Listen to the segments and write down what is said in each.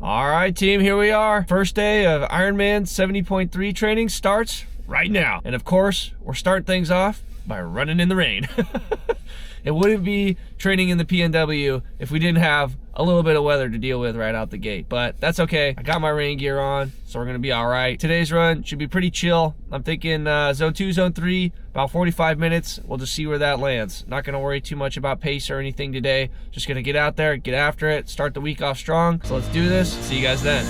All right, team, here we are. First day of Ironman 70.3 training starts right now. And of course, we're starting things off by running in the rain. It wouldn't be training in the PNW if we didn't have a little bit of weather to deal with right out the gate, but that's okay. I got my rain gear on, so we're gonna be all right. Today's run should be pretty chill. I'm thinking zone 2, zone 3, about 45 minutes. We'll just see where that lands. Not gonna worry too much about pace or anything today. Just gonna get out there, get after it, start the week off strong. So let's do this. See you guys then.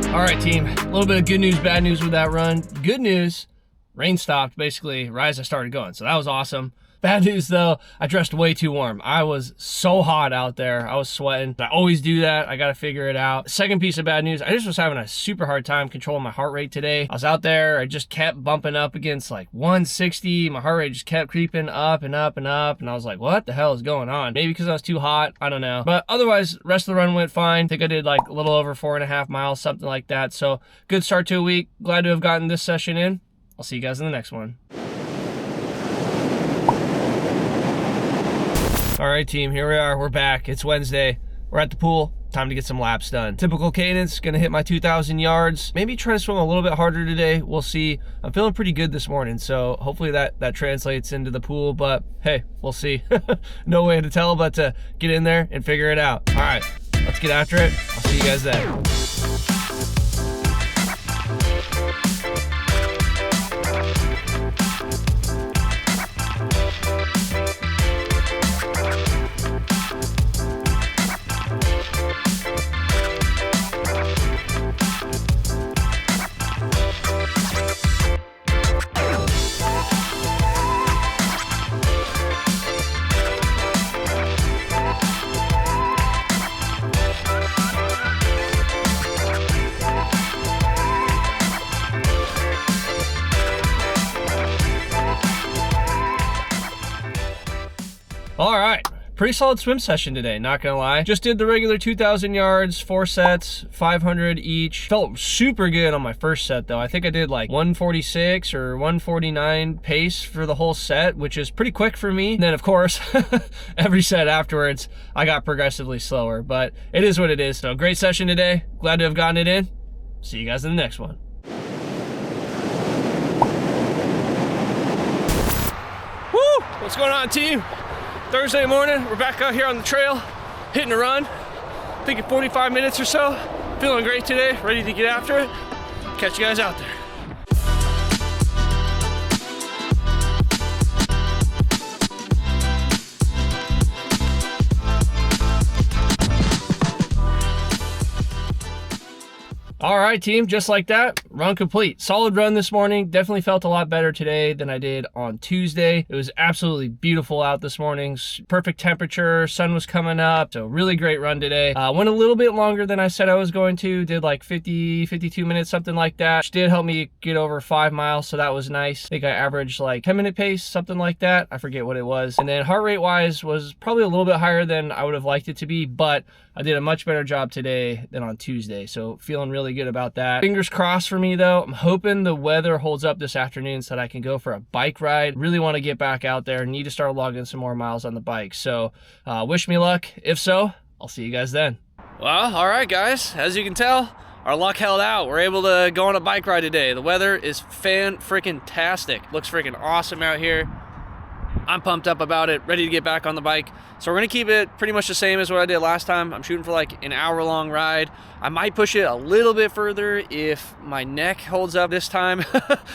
All right, team, a little bit of good news, bad news with that run. Good news, rain stopped basically right as I started going, so that was awesome. Bad news though, I dressed way too warm. I was so hot out there. I was sweating. I always do that. I got to figure it out. Second piece of bad news, I just was having a super hard time controlling my heart rate today. I was out there. I just kept bumping up against like 160. My heart rate just kept creeping up and up and up. And I was like, what the hell is going on? Maybe because I was too hot. I don't know. But otherwise, the rest of the run went fine. I think I did like a little over 4.5 miles, something like that. So good start to a week. Glad to have gotten this session in. I'll see you guys in the next one. All right, team, here we are. We're back. It's Wednesday. We're at the pool. Time to get some laps done. Typical cadence, gonna hit my 2,000 yards. Maybe try to swim a little bit harder today. We'll see. I'm feeling pretty good this morning, so hopefully that translates into the pool, but hey, we'll see. No way to tell but to get in there and figure it out. All right, let's get after it. I'll see you guys then. All right, pretty solid swim session today, not gonna lie. Just did the regular 2,000 yards, 4 sets, 500 each. Felt super good on my first set though. I think I did like 146 or 149 pace for the whole set, which is pretty quick for me. And then of course, every set afterwards, I got progressively slower, but it is what it is. So great session today. Glad to have gotten it in. See you guys in the next one. Woo! What's going on, team? Thursday morning, we're back out here on the trail, hitting a run. Thinking 45 minutes or so. Feeling great today, ready to get after it. Catch you guys out there. All right, team, just like that, run complete. Solid run this morning. Definitely felt a lot better today than I did on Tuesday. It was absolutely beautiful out this morning. Perfect temperature, sun was coming up, so really great run today. Went a little bit longer than I said I was going to. Did like 50, 52 minutes, something like that. Which did help me get over 5 miles, so that was nice. I think I averaged like 10-minute pace, something like that. I forget what it was. And then heart rate wise was probably a little bit higher than I would have liked it to be, but I did a much better job today than on Tuesday, so feeling really good about that. Fingers crossed for me though. I'm hoping the weather holds up this afternoon so that I can go for a bike ride. Really want to get back out there. Need to start logging some more miles on the bike. So wish me luck. If so, I'll see you guys then. Well, all right, guys. As you can tell, our luck held out. We're able to go on a bike ride today. The weather is fan-freaking-tastic. Looks freaking awesome out here. I'm pumped up about it, ready to get back on the bike. So we're gonna keep it pretty much the same as what I did last time. I'm shooting for like an hour-long ride. I might push it a little bit further if my neck holds up this time.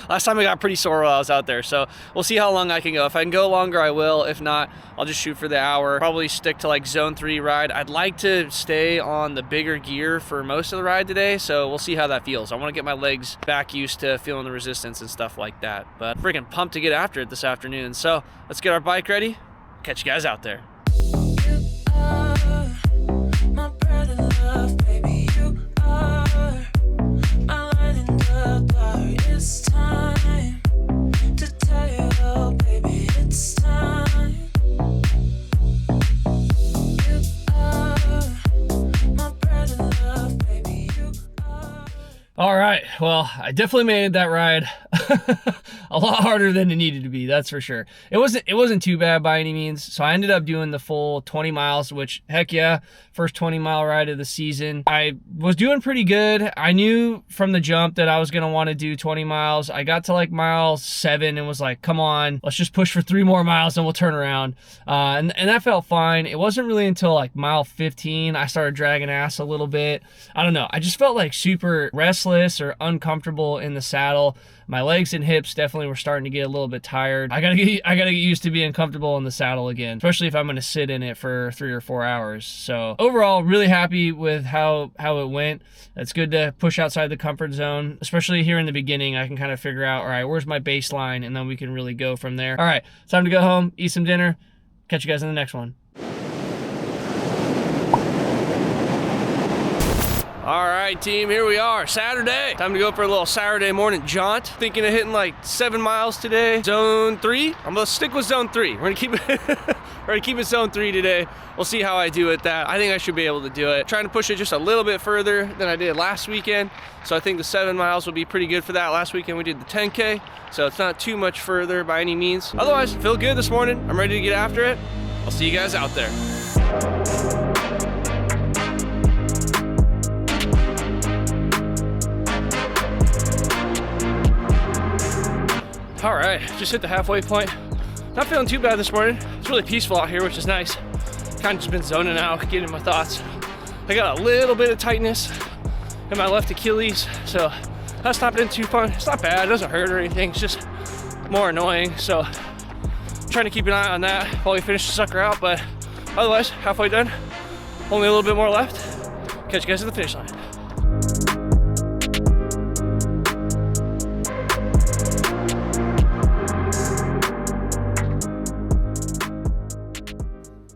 Last time I got pretty sore while I was out there, so we'll see how long I can go. If I can go longer, I will. If not, I'll just shoot for the hour. Probably stick to like zone 3 ride. I'd like to stay on the bigger gear for most of the ride today, so we'll see how that feels. I wanna get my legs back used to feeling the resistance and stuff like that. But I'm freaking pumped to get after it this afternoon. So let's get our bike ready. Catch you guys out there. All right, well, I I definitely made that ride a lot harder than it needed to be, that's for sure. It wasn't too bad by any means. So I ended up doing the full 20 miles, which heck yeah, first 20-mile ride of the season. I was doing pretty good. I knew from the jump that I was gonna want to do 20 miles. I got to like mile 7 and was like, come on, let's just push for 3 more miles and we'll turn around. And that felt fine. It wasn't really until like mile 15 I started dragging ass a little bit. I don't know, I just felt like super restless or uncomfortable in the saddle. My legs and hips definitely were starting to get a little bit tired. I gotta get used to being comfortable in the saddle again, especially if I'm gonna sit in it for 3 or 4 hours. So overall, really happy with how it went. It's good to push outside the comfort zone, especially here in the beginning. I can kind of figure out, all right, where's my baseline, and then we can really go from there. All right, it's time to go home, eat some dinner. Catch you guys in the next one. All right, team, here we are, Saturday. Time to go for a little Saturday morning jaunt. Thinking of hitting like 7 miles today. Zone 3, I'm gonna stick with zone 3. We're gonna keep it zone 3 today. We'll see how I do at that. I think I should be able to do it. Trying to push it just a little bit further than I did last weekend. So I think the 7 miles will be pretty good for that. Last weekend we did the 10K, so it's not too much further by any means. Otherwise, feel good this morning. I'm ready to get after it. I'll see you guys out there. All right, just hit the halfway point. Not feeling too bad this morning. It's really peaceful out here, which is nice. Kind of just been zoning out, getting in my thoughts. I got a little bit of tightness in my left Achilles, so that's not been too fun. It's not bad, it doesn't hurt or anything, it's just more annoying. So trying to keep an eye on that while we finish the sucker out, but otherwise, halfway done. Only a little bit more left. Catch you guys at the finish line.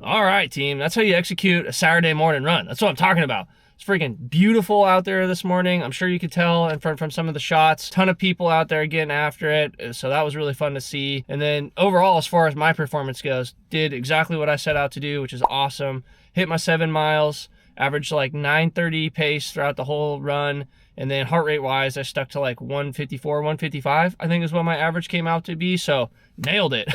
All right, team, that's how you execute a Saturday morning run. That's what I'm talking about. It's freaking beautiful out there this morning. I'm sure you could tell and from some of the shots. Ton of people out there getting after it, so that was really fun to see. And then overall, as far as my performance goes, did exactly what I set out to do, which is awesome. Hit my 7 miles, averaged like 9:30 pace throughout the whole run. And then heart rate wise, I stuck to like 154, 155, I think is what my average came out to be. So nailed it.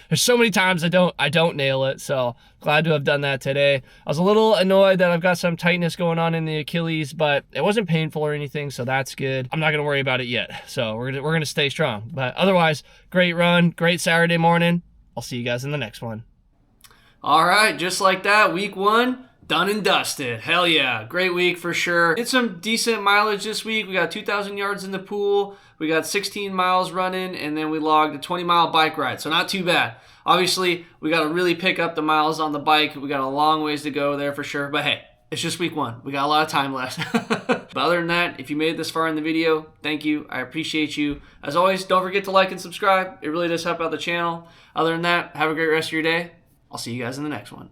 There's so many times I don't nail it. So glad to have done that today. I was a little annoyed that I've got some tightness going on in the Achilles, but it wasn't painful or anything. So that's good. I'm not going to worry about it yet. So we're going to stay strong, but otherwise great run, great Saturday morning. I'll see you guys in the next one. All right. Just like that, week 1. Done and dusted. Hell yeah. Great week for sure. Did some decent mileage this week. We got 2,000 yards in the pool. We got 16 miles running, and then we logged a 20-mile bike ride. So not too bad. Obviously, we got to really pick up the miles on the bike. We got a long ways to go there for sure. But hey, it's just week 1. We got a lot of time left. But other than that, if you made it this far in the video, thank you. I appreciate you. As always, don't forget to like and subscribe. It really does help out the channel. Other than that, have a great rest of your day. I'll see you guys in the next one.